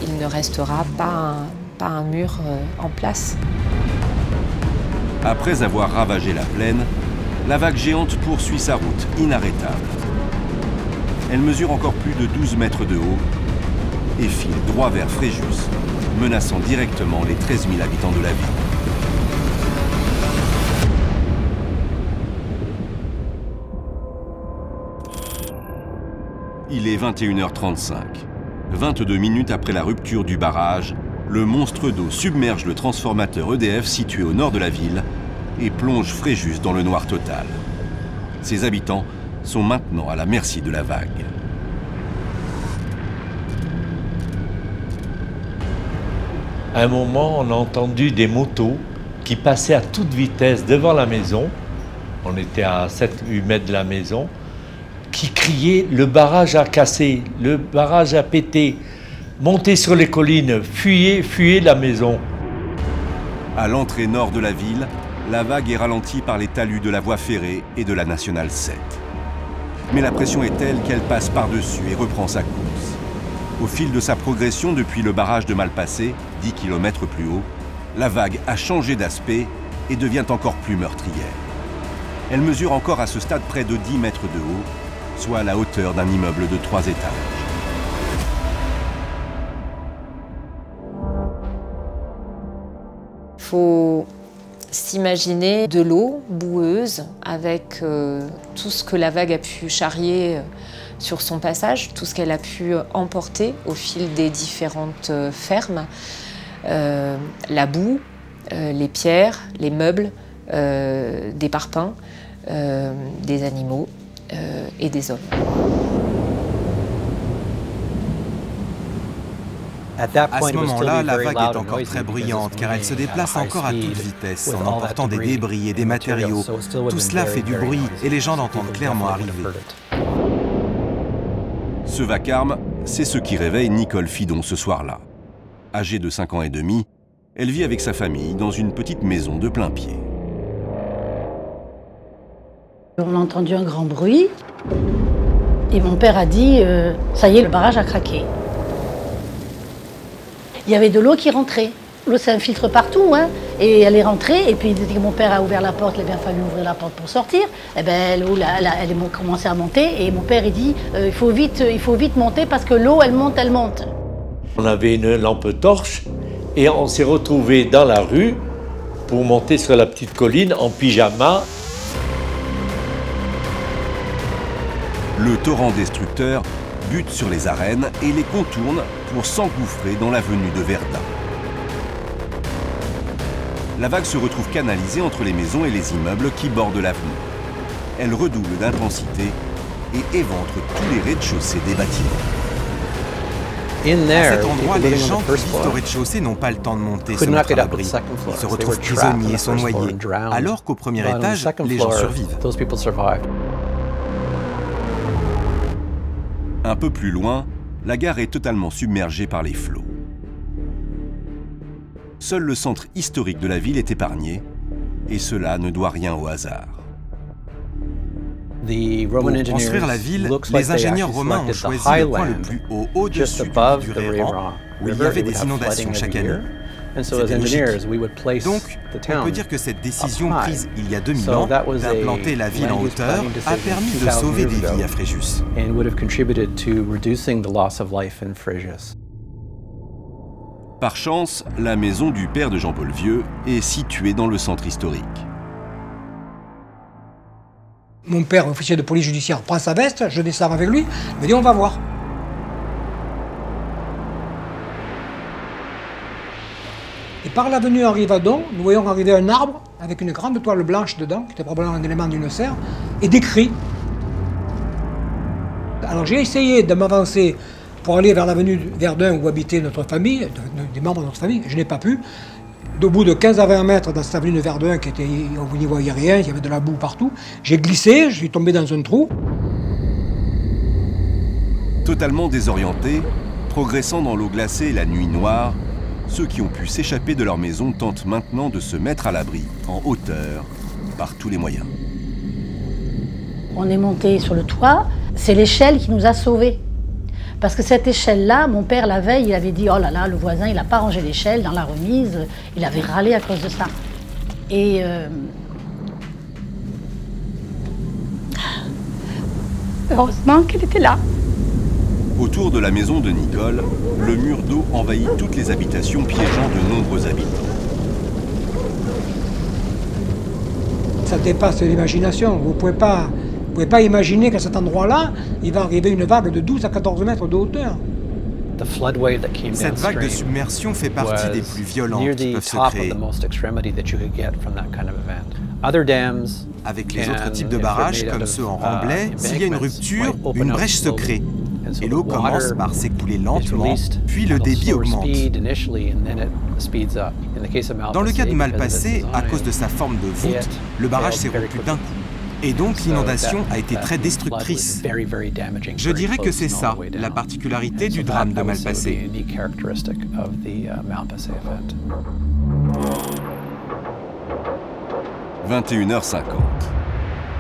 Il ne restera pas un mur en place. Après avoir ravagé la plaine, la vague géante poursuit sa route inarrêtable. Elle mesure encore plus de 12 mètres de haut et file droit vers Fréjus, menaçant directement les 13 000 habitants de la ville. Il est 21h35. 22 minutes après la rupture du barrage, le monstre d'eau submerge le transformateur EDF situé au nord de la ville et plonge Fréjus dans le noir total. Ses habitants sont maintenant à la merci de la vague. À un moment, on a entendu des motos qui passaient à toute vitesse devant la maison. On était à 7-8 mètres de la maison, qui criaient « Le barrage a cassé, le barrage a pété, montez sur les collines, fuyez, fuyez la maison ». À l'entrée nord de la ville, la vague est ralentie par les talus de la voie ferrée et de la Nationale 7. Mais la pression est telle qu'elle passe par-dessus et reprend sa course. Au fil de sa progression depuis le barrage de Malpasset, 10 km plus haut, la vague a changé d'aspect et devient encore plus meurtrière. Elle mesure encore à ce stade près de 10 mètres de haut, soit à la hauteur d'un immeuble de 3 étages. Il faut s'imaginer de l'eau boueuse avec tout ce que la vague a pu charrier sur son passage, tout ce qu'elle a pu emporter au fil des différentes fermes, la boue, les pierres, les meubles, des parpaings, des animaux et des hommes. À ce moment-là, la vague est encore très bruyante car elle se déplace encore à toute vitesse en emportant des débris et des matériaux. Tout cela fait du bruit et les gens l'entendent clairement arriver. Ce vacarme, c'est ce qui réveille Nicole Fidon ce soir-là. Âgée de 5 ans et demi, elle vit avec sa famille dans une petite maison de plein pied. On a entendu un grand bruit et mon père a dit « ça y est, le barrage a craqué ». Il y avait de l'eau qui rentrait L'eau s'infiltre partout, hein, et elle est rentrée, et puis dès que mon père a ouvert la porte, il a bien fallu ouvrir la porte pour sortir, et ben l'eau, elle a commencé à monter, et mon père, il dit, il faut vite monter, parce que l'eau, elle monte, elle monte. On avait une lampe torche, et on s'est retrouvés dans la rue pour monter sur la petite colline en pyjama. Le torrent destructeur bute sur les arènes et les contourne pour s'engouffrer dans l'avenue de Verdun. La vague se retrouve canalisée entre les maisons et les immeubles qui bordent l'avenue. Elle redouble d'intensité et éventre tous les rez-de-chaussée des bâtiments. À cet endroit, les gens qui vivent au rez-de-chaussée n'ont pas le temps de monter se mettre à l'abri. Ils se retrouvent prisonniers et sont noyés, alors qu'au premier étage, les gens survivent. Un peu plus loin, la gare est totalement submergée par les flots. Seul le centre historique de la ville est épargné, et cela ne doit rien au hasard. Pour construire la ville, les ingénieurs romains ont choisi le point le plus haut au-dessus du Rérand, où il y avait des inondations chaque année. C'était logique. Donc, on peut dire que cette décision prise il y a 2000 ans d'implanter la ville en hauteur a permis de sauver des vies à Fréjus. Par chance, la maison du père de Jean-Paul Vieux est située dans le centre historique. Mon père, officier de police judiciaire, prend sa veste, je descends avec lui, il me dit on va voir. Et par l'avenue Henri Vadon, nous voyons arriver un arbre avec une grande toile blanche dedans, qui était probablement un élément d'une serre, et des cris. Alors j'ai essayé de m'avancer pour aller vers l'avenue Verdun où habitait notre famille, des membres de notre famille, je n'ai pas pu. Au bout de 15 à 20 mètres dans cette avenue de Verdun, où vous n'y voyez rien, il y avait de la boue partout, j'ai glissé, je suis tombé dans un trou. Totalement désorientés, progressant dans l'eau glacée et la nuit noire, ceux qui ont pu s'échapper de leur maison tentent maintenant de se mettre à l'abri, en hauteur, par tous les moyens. On est monté sur le toit, c'est l'échelle qui nous a sauvés. Parce que cette échelle-là, mon père, la veille, il avait dit « Oh là là, le voisin, il n'a pas rangé l'échelle dans la remise. » Il avait râlé à cause de ça. Et heureusement qu'elle était là. Autour de la maison de Nicole, le mur d'eau envahit toutes les habitations, piégeant de nombreux habitants. Ça dépasse l'imagination. Vous ne pouvez pas imaginer qu'à cet endroit-là, il va arriver une vague de 12 à 14 mètres de hauteur. Cette vague de submersion fait partie des plus violentes qui peuvent se créer. Avec les autres types de barrages, comme ceux en remblai, s'il y a une rupture, une brèche se crée. Et l'eau commence par s'écouler lentement, puis le débit augmente. Dans le cas de Malpasset, à cause de sa forme de voûte, le barrage s'est rompu d'un coup. Et donc l'inondation a été très destructrice. Je dirais que c'est ça, la particularité du drame de Malpasset. 21h50.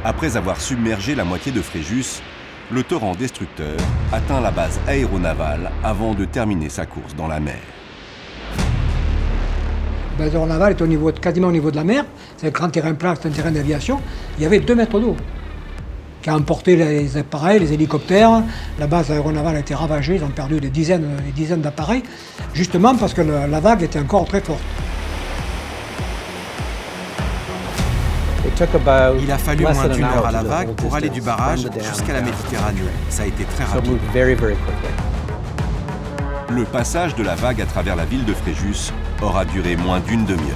Après avoir submergé la moitié de Fréjus, le torrent destructeur atteint la base aéronavale avant de terminer sa course dans la mer. La base aéronavale est quasiment au niveau de la mer. C'est un grand terrain plat, c'est un terrain d'aviation. Il y avait 2 mètres d'eau qui a emporté les appareils, les hélicoptères. La base aéronavale a été ravagée, ils ont perdu des dizaines d'appareils, justement parce que la vague était encore très forte. Il a fallu moins d'1 heure à la vague pour aller du barrage jusqu'à la Méditerranée. Ça a été très rapide. Le passage de la vague à travers la ville de Fréjus aura duré moins d'1 demi-heure.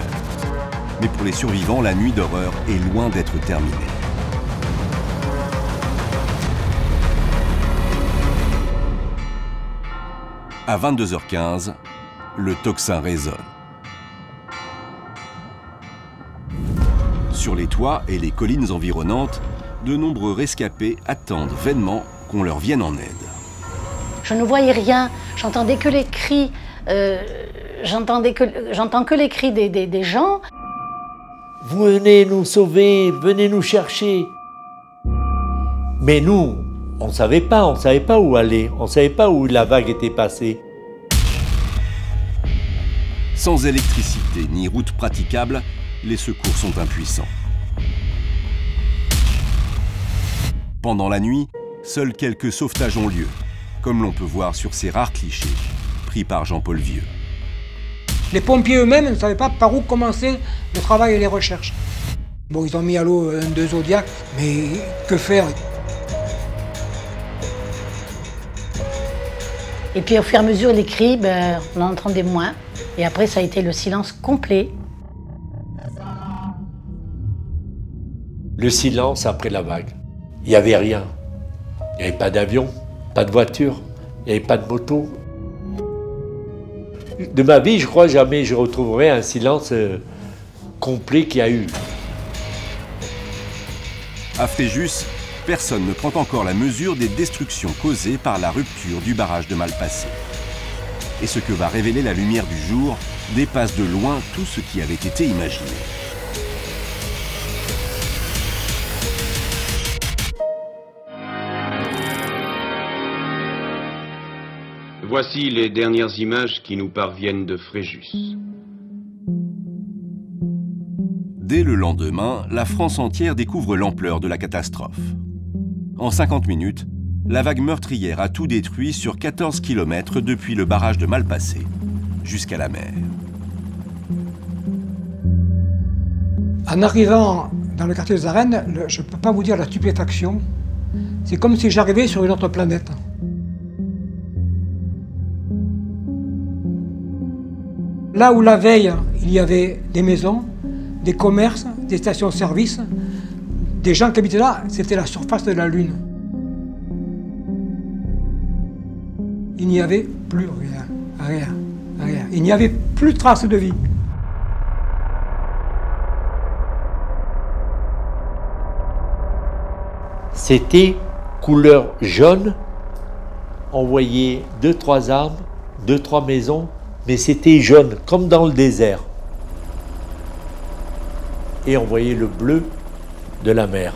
Mais pour les survivants, la nuit d'horreur est loin d'être terminée. À 22h15, le tocsin résonne. Sur les toits et les collines environnantes, de nombreux rescapés attendent vainement qu'on leur vienne en aide. Je ne voyais rien, j'entendais que les cris, j'entends que les cris des gens. Venez nous sauver, venez nous chercher. Mais nous, on ne savait pas où aller, on ne savait pas où la vague était passée. Sans électricité ni route praticable, les secours sont impuissants. Pendant la nuit, seuls quelques sauvetages ont lieu, comme l'on peut voir sur ces rares clichés pris par Jean-Paul Vieux. Les pompiers eux-mêmes ne savaient pas par où commencer le travail et les recherches. Bon, ils ont mis à l'eau un 2 Zodiac, mais que faire? Et puis au fur et à mesure, les cris, on en entendait moins. Et après, ça a été le silence complet. Le silence après la vague. Il n'y avait rien. Il n'y avait pas d'avion, pas de voiture, il n'y avait pas de moto. De ma vie, je crois jamais je retrouverai un silence complet qu'il y a eu. À Fréjus, personne ne prend encore la mesure des destructions causées par la rupture du barrage de Malpasset. Et ce que va révéler la lumière du jour dépasse de loin tout ce qui avait été imaginé. Voici les dernières images qui nous parviennent de Fréjus. Dès le lendemain, la France entière découvre l'ampleur de la catastrophe. En 50 minutes, la vague meurtrière a tout détruit sur 14 km depuis le barrage de Malpasset jusqu'à la mer. En arrivant dans le quartier des Arènes, je ne peux pas vous dire la stupéfaction. C'est comme si j'arrivais sur une autre planète. Là où la veille, il y avait des maisons, des commerces, des stations-service, des gens qui habitaient là, c'était la surface de la Lune. Il n'y avait plus rien. Il n'y avait plus de traces de vie. C'était couleur jaune. On voyait 2-3 arbres, 2-3 maisons, mais c'était jaune, comme dans le désert. Et on voyait le bleu de la mer.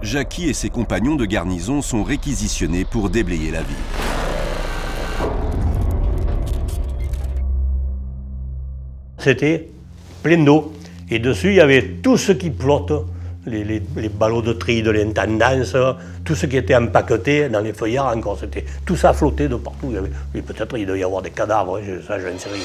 Jackie et ses compagnons de garnison sont réquisitionnés pour déblayer la ville. C'était plein d'eau. Et dessus, il y avait tout ce qui flotte, les ballots de tri de l'intendance, tout ce qui était empaqueté dans les feuillards encore. Tout ça flottait de partout. Peut-être il devait y avoir des cadavres, ça je ne sais rien.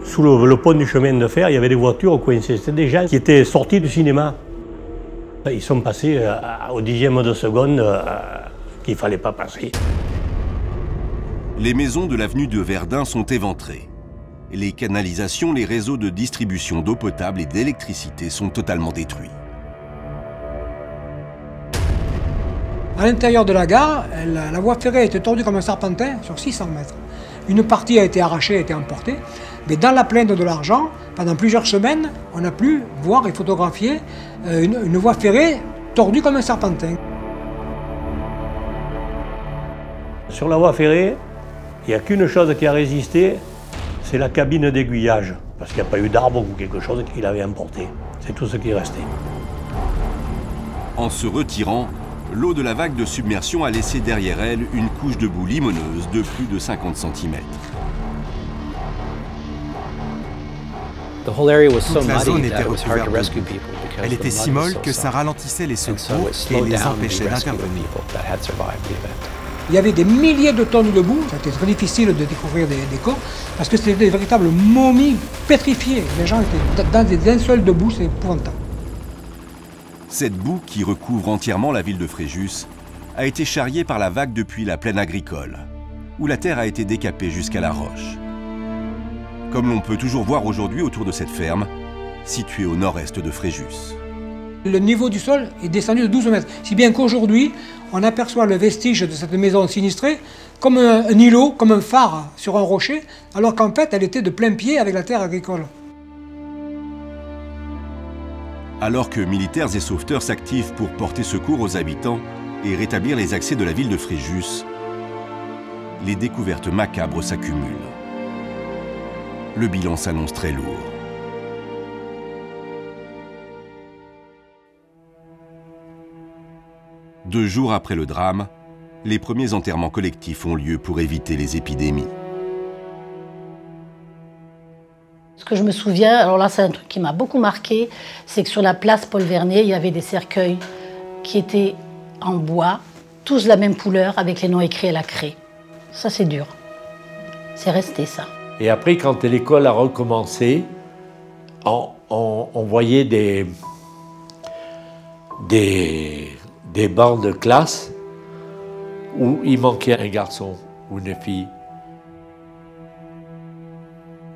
Sous le pont du chemin de fer, il y avait des voitures coincées. C'était des gens qui étaient sortis du cinéma. Ils sont passés au 10e de seconde qu'il ne fallait pas passer. Les maisons de l'avenue de Verdun sont éventrées. Les canalisations, les réseaux de distribution d'eau potable et d'électricité sont totalement détruits. À l'intérieur de la gare, la voie ferrée a été tordue comme un serpentin sur 600 mètres. Une partie a été arrachée, a été emportée, mais dans la plaine de l'Argent, pendant plusieurs semaines, on a pu voir et photographier une voie ferrée tordue comme un serpentin. Sur la voie ferrée, il n'y a qu'une chose qui a résisté, c'est la cabine d'aiguillage, parce qu'il n'y a pas eu d'arbre ou quelque chose qu'il avait emporté. C'est tout ce qui est resté. En se retirant, l'eau de la vague de submersion a laissé derrière elle une couche de boue limoneuse de plus de 50 cm. Toute la zone était recouverte de boue. Elle était si molle que ça ralentissait les secours et les empêchait d'intervenir. Il y avait des milliers de tonnes de boue, c'était très difficile de découvrir des corps, parce que c'était des véritables momies pétrifiées. Les gens étaient dans des linceuls de boue, c'est épouvantable. Cette boue, qui recouvre entièrement la ville de Fréjus, a été charriée par la vague depuis la plaine agricole, où la terre a été décapée jusqu'à la roche. Comme l'on peut toujours voir aujourd'hui autour de cette ferme, située au nord-est de Fréjus. Le niveau du sol est descendu de 12 mètres, si bien qu'aujourd'hui, on aperçoit le vestige de cette maison sinistrée comme un îlot, comme un phare sur un rocher, alors qu'en fait, elle était de plein pied avec la terre agricole. Alors que militaires et sauveteurs s'activent pour porter secours aux habitants et rétablir les accès de la ville de Fréjus, les découvertes macabres s'accumulent. Le bilan s'annonce très lourd. 2 jours après le drame, les premiers enterrements collectifs ont lieu pour éviter les épidémies. Ce que je me souviens, alors là c'est un truc qui m'a beaucoup marqué, c'est que sur la place Paul Vernet, il y avait des cercueils qui étaient en bois, tous de la même couleur, avec les noms écrits à la craie. Ça c'est dur. C'est resté ça. Et après, quand l'école a recommencé, on voyait des bancs de classe où il manquait un garçon ou une fille.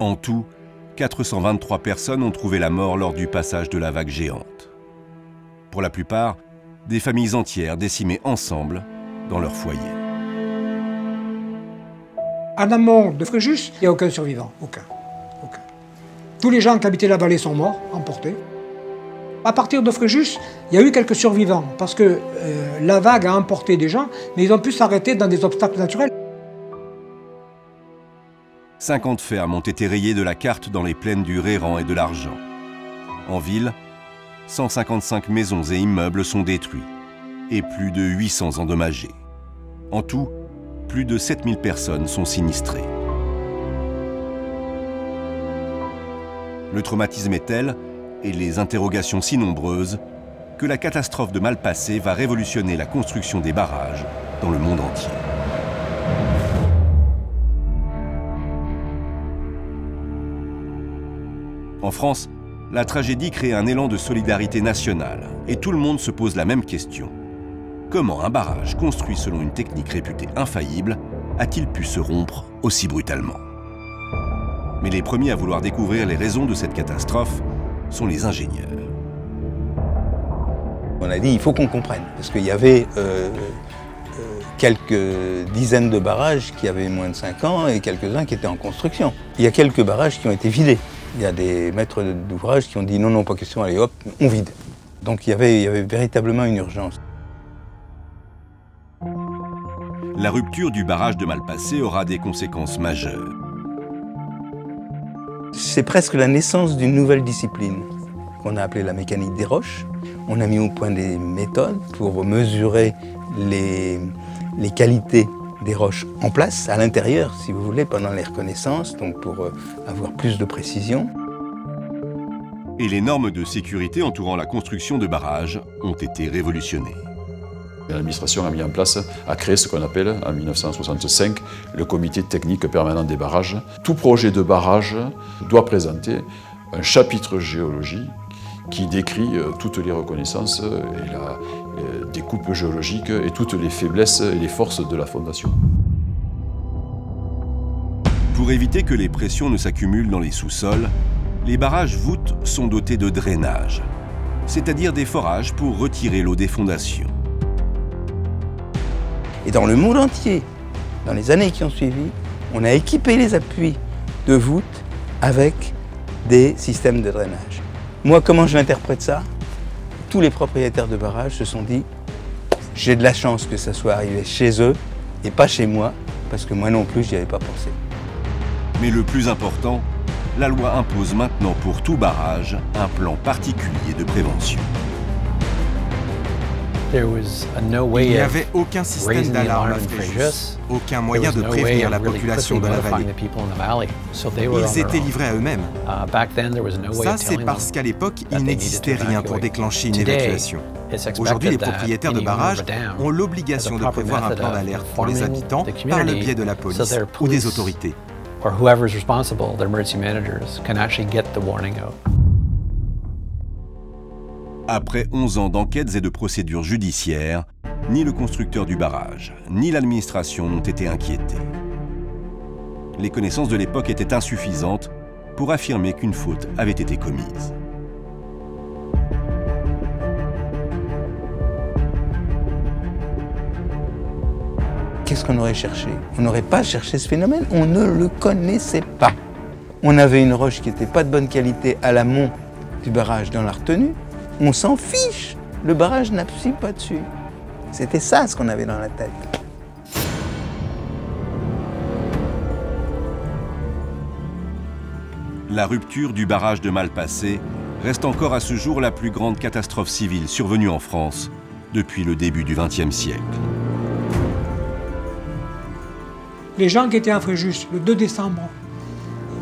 En tout, 423 personnes ont trouvé la mort lors du passage de la vague géante. Pour la plupart, des familles entières décimées ensemble dans leur foyer. En amont de Fréjus, il n'y a aucun survivant, aucun. Tous les gens qui habitaient la vallée sont morts, emportés. À partir de Fréjus, il y a eu quelques survivants, parce que la vague a emporté des gens, mais ils ont pu s'arrêter dans des obstacles naturels. 50 fermes ont été rayées de la carte dans les plaines du Réran et de l'Argent. En ville, 155 maisons et immeubles sont détruits et plus de 800 endommagés. En tout, plus de 7000 personnes sont sinistrées. Le traumatisme est tel, et les interrogations si nombreuses, que la catastrophe de Malpasset va révolutionner la construction des barrages dans le monde entier. En France, la tragédie crée un élan de solidarité nationale et tout le monde se pose la même question. Comment un barrage construit selon une technique réputée infaillible a-t-il pu se rompre aussi brutalement? Mais les premiers à vouloir découvrir les raisons de cette catastrophe sont les ingénieurs. On a dit il faut qu'on comprenne, parce qu'il y avait quelques dizaines de barrages qui avaient moins de 5 ans et quelques-uns qui étaient en construction. Il y a quelques barrages qui ont été vidés. Il y a des maîtres d'ouvrage qui ont dit non, pas question, allez hop, on vide. Donc il y avait véritablement une urgence. La rupture du barrage de Malpasset aura des conséquences majeures. C'est presque la naissance d'une nouvelle discipline qu'on a appelée la mécanique des roches. On a mis au point des méthodes pour mesurer les qualités des roches en place, à l'intérieur, si vous voulez, pendant les reconnaissances, donc pour avoir plus de précision. Et les normes de sécurité entourant la construction de barrages ont été révolutionnées. L'administration a mis en place, a créé ce qu'on appelle, en 1965, le comité technique permanent des barrages. Tout projet de barrage doit présenter un chapitre géologie qui décrit toutes les reconnaissances et la découpe géologique et toutes les faiblesses et les forces de la fondation. Pour éviter que les pressions ne s'accumulent dans les sous-sols, les barrages voûtes sont dotés de drainage, c'est-à-dire des forages pour retirer l'eau des fondations. Et dans le monde entier, dans les années qui ont suivi, on a équipé les appuis de voûtes avec des systèmes de drainage. Moi, comment je l'interprète ça? Tous les propriétaires de barrages se sont dit « j'ai de la chance que ça soit arrivé chez eux et pas chez moi, parce que moi non plus, je n'y avais pas pensé ». Mais le plus important, la loi impose maintenant pour tout barrage un plan particulier de prévention. Il n'y avait aucun système d'alarme à Fréjus, aucun moyen de prévenir la population de la vallée. Ils étaient livrés à eux-mêmes. Ça, c'est parce qu'à l'époque, il n'existait rien pour déclencher une évacuation. Aujourd'hui, les propriétaires de barrages ont l'obligation de prévoir un plan d'alerte pour les habitants par le biais de la police ou des autorités. Après 11 ans d'enquêtes et de procédures judiciaires, ni le constructeur du barrage, ni l'administration n'ont été inquiétés. Les connaissances de l'époque étaient insuffisantes pour affirmer qu'une faute avait été commise. Qu'est-ce qu'on aurait cherché? On n'aurait pas cherché ce phénomène, on ne le connaissait pas. On avait une roche qui n'était pas de bonne qualité à l'amont du barrage dans la retenue. On s'en fiche, le barrage n'appuie pas dessus. C'était ça ce qu'on avait dans la tête. La rupture du barrage de Malpasset reste encore à ce jour la plus grande catastrophe civile survenue en France depuis le début du XXe siècle. Les gens qui étaient à Fréjus le 2 décembre,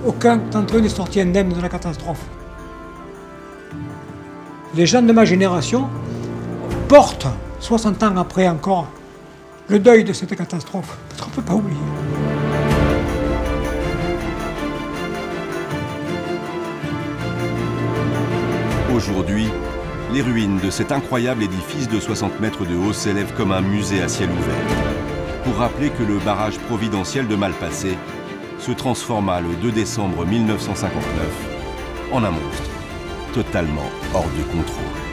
aucun d'entre eux n'est sorti indemne de la catastrophe. Les gens de ma génération portent, 60 ans après encore, le deuil de cette catastrophe, parce qu'on ne peut pas oublier. Aujourd'hui, les ruines de cet incroyable édifice de 60 mètres de haut s'élèvent comme un musée à ciel ouvert, pour rappeler que le barrage providentiel de Malpasset se transforma le 2 décembre 1959 en un monstre totalement hors de contrôle.